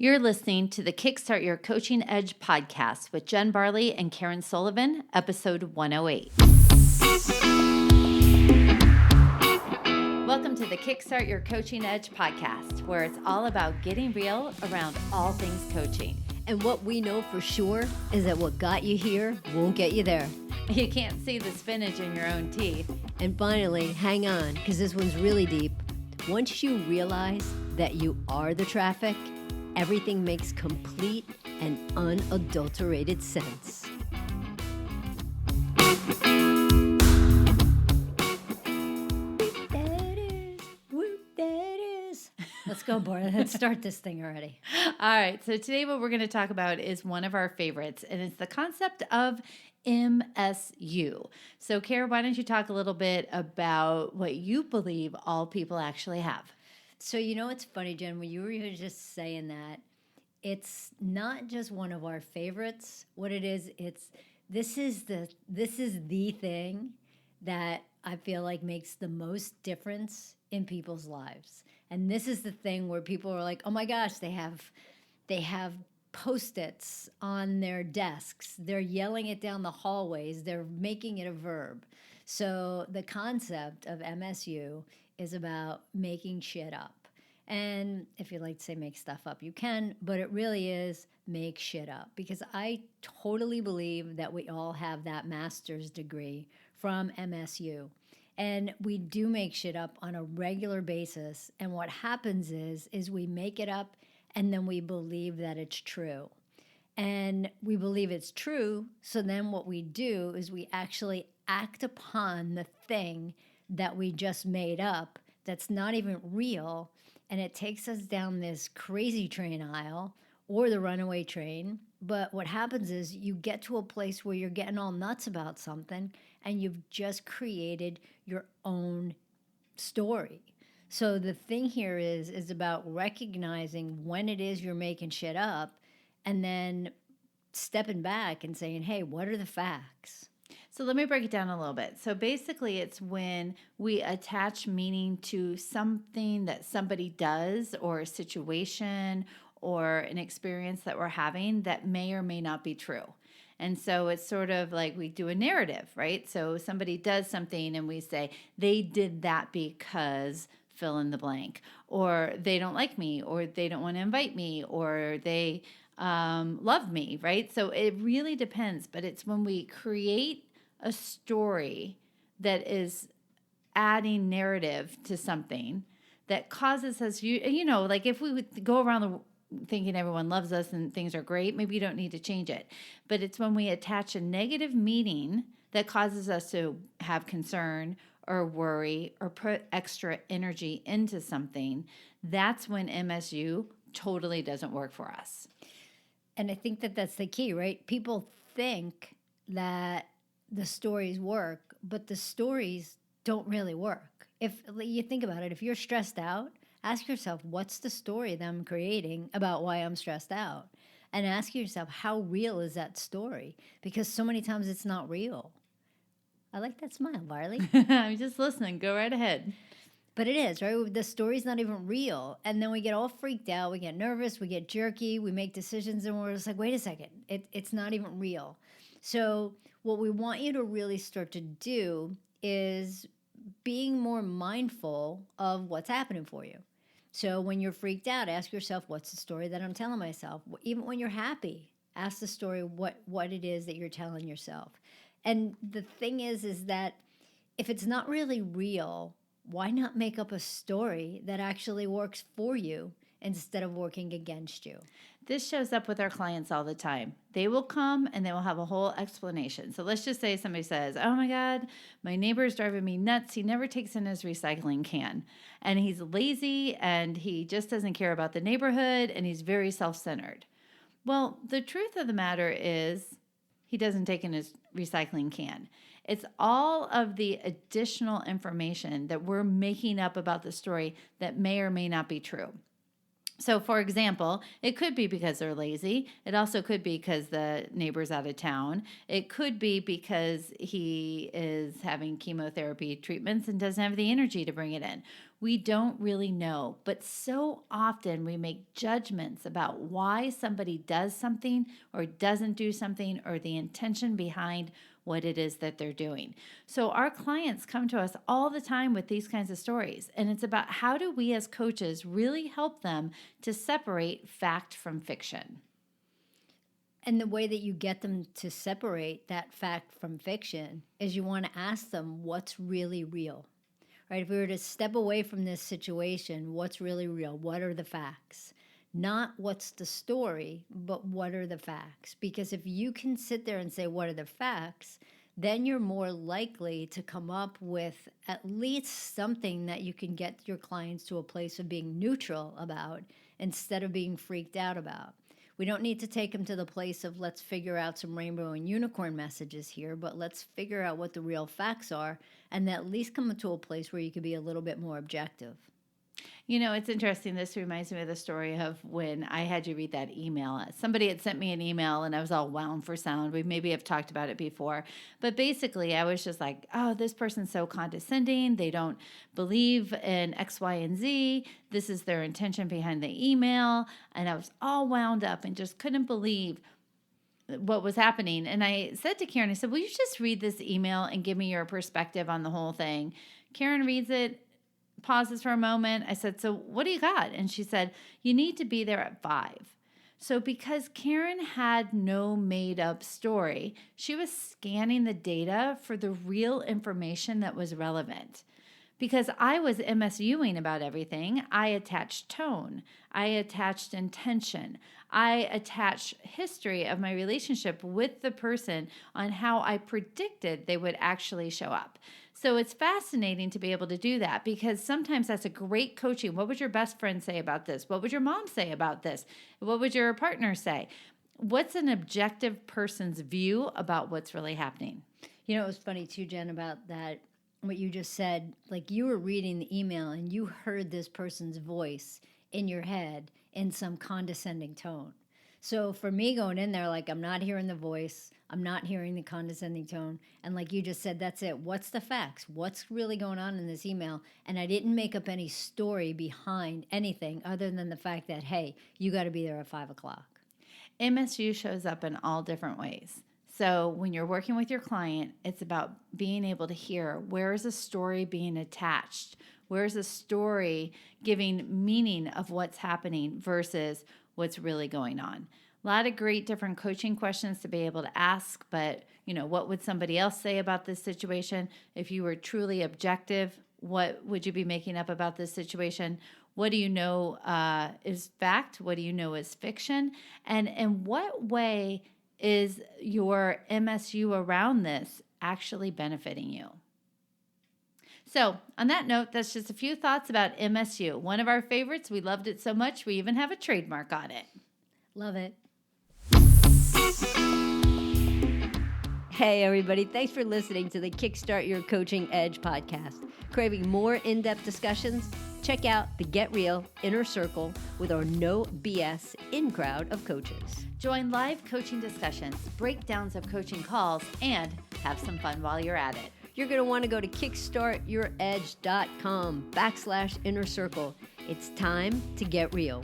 You're listening to the Kickstart Your Coaching Edge podcast with Jen Barley and Karen Sullivan, episode 108. Welcome to the Kickstart Your Coaching Edge podcast, where it's all about getting real around all things coaching. And what we know for sure is that what got you here won't get you there. You can't see the spinach in your own teeth. And finally, hang on, because this one's really deep. Once you realize that you are the traffic, everything makes complete and unadulterated sense. Let's go, Bora. Let's start this thing already. All right. So today what we're going to talk about is one of our favorites, and it's the concept of MSU. So, Kara, why don't you talk a little bit about what you believe all people actually have? So, you know, it's funny, Jen, when you were just saying that, it's not just one of our favorites. What it is, this is the thing that I feel like makes the most difference in people's lives. And this is the thing where people are like, oh my gosh, they have Post-its on their desks. They're yelling it down the hallways. They're making it a verb. So the concept of MSU is about making shit up. And if you like to say make stuff up, you can, but it really is make shit up, because I totally believe that we all have that master's degree from MSU. And we do make shit up on a regular basis. And what happens is we make it up and then we believe that it's true. And we believe it's true, so then what we do is we actually act upon the thing that we just made up that's not even real, and it takes us down this crazy train aisle or the runaway train. But what happens is you get to a place where you're getting all nuts about something and you've just created your own story. So the thing here is about recognizing when it is you're making shit up and then stepping back and saying, hey, what are the facts? So let me break it down a little bit. So basically it's when we attach meaning to something that somebody does, or a situation or an experience that we're having that may or may not be true. And so it's sort of like we do a narrative, right? So somebody does something and we say, they did that because fill in the blank, or they don't like me, or they don't want to invite me, or they love me, right? So it really depends, but it's when we create a story that is adding narrative to something that causes us, you know, like if we would go around the thinking everyone loves us and things are great, maybe you don't need to change it. But it's when we attach a negative meaning that causes us to have concern or worry or put extra energy into something, that's when MSU totally doesn't work for us. And I think that that's the key, right? People think that the stories work, but the stories don't really work. If you think about it, if you're stressed out, ask yourself, what's the story that I'm creating about why I'm stressed out? And ask yourself, how real is that story? Because so many times it's not real. I like that smile, Barley. I'm just listening. Go right ahead. But it is, right? The story's not even real. And then we get all freaked out. We get nervous. We get jerky. We make decisions. And we're just like, wait a second. It's not even real. So what we want you to really start to do is being more mindful of what's happening for you. So when you're freaked out, ask yourself, what's the story that I'm telling myself? Even when you're happy, ask the story what it is that you're telling yourself. And the thing is that if it's not really real, why not make up a story that actually works for you instead of working against you? This shows up with our clients all the time. They will come and they will have a whole explanation. So let's just say somebody says, oh my God, my neighbor is driving me nuts. He never takes in his recycling can. And he's lazy and he just doesn't care about the neighborhood and he's very self-centered. Well, the truth of the matter is he doesn't take in his recycling can. It's all of the additional information that we're making up about the story that may or may not be true. So, for example, it could be because they're lazy. It also could be because the neighbor's out of town. It could be because he is having chemotherapy treatments and doesn't have the energy to bring it in. We don't really know, but so often we make judgments about why somebody does something or doesn't do something, or the intention behind what it is that they're doing. So our clients come to us all the time with these kinds of stories, and it's about how do we as coaches really help them to separate fact from fiction. And the way that you get them to separate that fact from fiction is you want to ask them what's really real, right? If we were to step away from this situation, what's really real? What are the facts? Not what's the story, but what are the facts? Because if you can sit there and say, what are the facts? Then you're more likely to come up with at least something that you can get your clients to a place of being neutral about instead of being freaked out about. We don't need to take them to the place of let's figure out some rainbow and unicorn messages here, but let's figure out what the real facts are and at least come to a place where you could be a little bit more objective. You know, it's interesting. This reminds me of the story of when I had you read that email. Somebody had sent me an email and I was all wound for sound. We maybe have talked about it before. But basically, I was just like, oh, this person's so condescending. They don't believe in X, Y, and Z. This is their intention behind the email. And I was all wound up and just couldn't believe what was happening. And I said to Karen, I said, will you just read this email and give me your perspective on the whole thing? Karen reads it, pauses for a moment. I said, so what do you got? And she said, you need to be there at 5. So because Karen had no made up story, she was scanning the data for the real information that was relevant. Because I was MSUing about everything, I attached tone, I attached intention, I attached history of my relationship with the person on how I predicted they would actually show up. So it's fascinating to be able to do that, because sometimes that's a great coaching. What would your best friend say about this? What would your mom say about this? What would your partner say? What's an objective person's view about what's really happening? You know, it was funny too, Jen, about that, what you just said. Like, you were reading the email and you heard this person's voice in your head in some condescending tone. So for me going in there, like, I'm not hearing the voice, I'm not hearing the condescending tone. And like you just said, that's it. What's the facts? What's really going on in this email? And I didn't make up any story behind anything other than the fact that, hey, you got to be there at 5 o'clock. MSU shows up in all different ways. So when you're working with your client, it's about being able to hear, where is a story being attached? Where's a story giving meaning of what's happening versus what's really going on? A lot of great different coaching questions to be able to ask, but what would somebody else say about this situation? If you were truly objective, what would you be making up about this situation? What do you know is fact? What do you know is fiction? And in what way is your MSU around this actually benefiting you? So on that note, that's just a few thoughts about MSU. One of our favorites. We loved it so much, we even have a trademark on it. Love it. Hey, everybody. Thanks for listening to the Kickstart Your Coaching Edge podcast. Craving more in-depth discussions? Check out the Get Real Inner Circle with our no BS in-crowd of coaches. Join live coaching discussions, breakdowns of coaching calls, and have some fun while you're at it. You're going to want to go to kickstartyouredge.com/inner circle. It's time to get real.